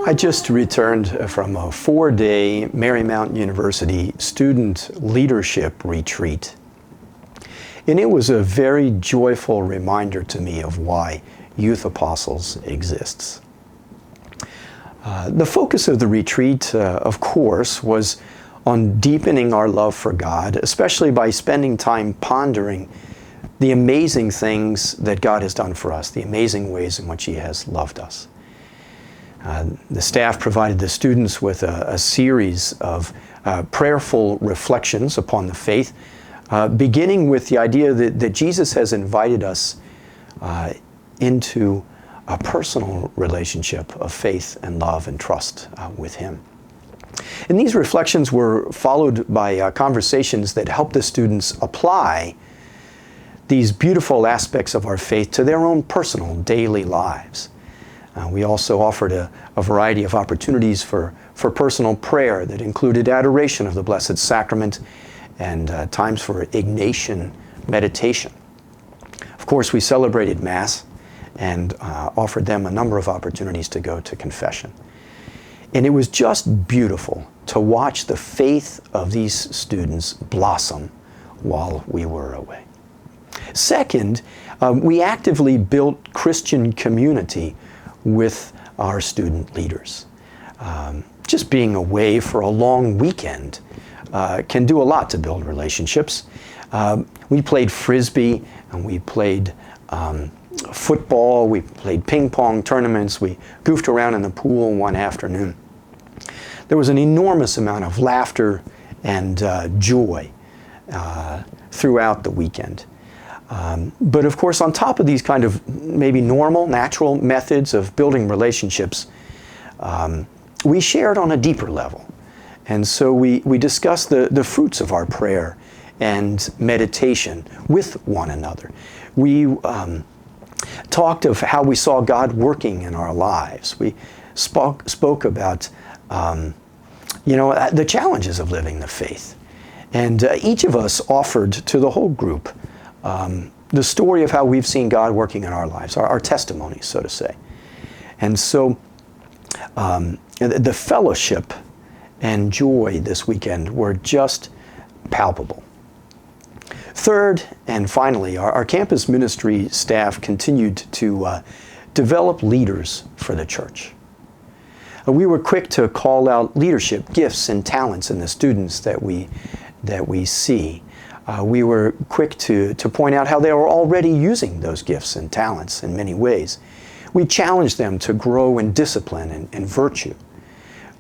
I just returned from a 4-day Marymount University student leadership retreat. And it was a very joyful reminder to me of why Youth Apostles exists. The focus of the retreat, of course, was on deepening our love for God, especially by spending time pondering the amazing things that God has done for us, the amazing ways in which He has loved us. The staff provided the students with a series of prayerful reflections upon the faith, beginning with the idea that Jesus has invited us into a personal relationship of faith and love and trust with Him. And these reflections were followed by conversations that helped the students apply these beautiful aspects of our faith to their own personal daily lives. We also offered a variety of opportunities for personal prayer that included adoration of the Blessed Sacrament and times for Ignatian meditation. Of course, we celebrated Mass and offered them a number of opportunities to go to confession. And it was just beautiful to watch the faith of these students blossom while we were away. Second, we actively built Christian community with our student leaders. Just being away for a long weekend can do a lot to build relationships. We played Frisbee and we played football, we played ping pong tournaments, we goofed around in the pool one afternoon. There was an enormous amount of laughter and joy throughout the weekend. But of course, on top of these kind of maybe normal, natural methods of building relationships, we shared on a deeper level. And so we discussed the fruits of our prayer and meditation with one another. We talked of how we saw God working in our lives. We spoke about the challenges of living the faith. And each of us offered to the whole group the story of how we've seen God working in our lives, our testimonies, so to say. And so the fellowship and joy this weekend were just palpable. Third, and finally, our campus ministry staff continued to develop leaders for the church. We were quick to call out leadership gifts and talents in the students that we see. We were quick to point out how they were already using those gifts and talents in many ways. We challenged them to grow in discipline and virtue.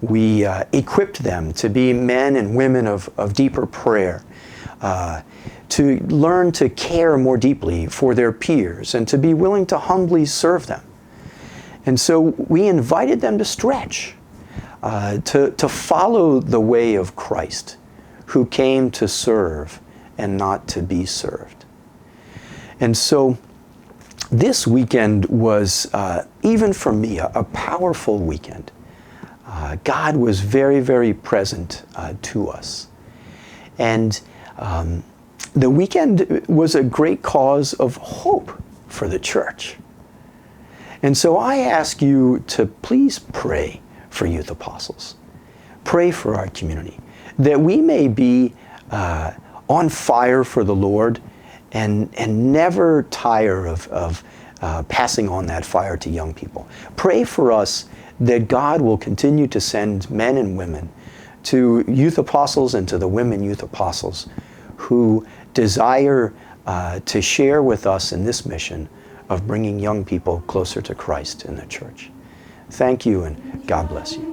We equipped them to be men and women of deeper prayer, to learn to care more deeply for their peers and to be willing to humbly serve them. And so we invited them to stretch, to follow the way of Christ, who came to serve and not to be served. And so this weekend was, even for me, a powerful weekend. God was very, very present to us. And the weekend was a great cause of hope for the church. And so I ask you to please pray for Youth Apostles. Pray for our community, that we may be on fire for the Lord and never tire of passing on that fire to young people. Pray for us that God will continue to send men and women to Youth Apostles and to the women Youth Apostles who desire to share with us in this mission of bringing young people closer to Christ in the church. Thank you, and God bless you.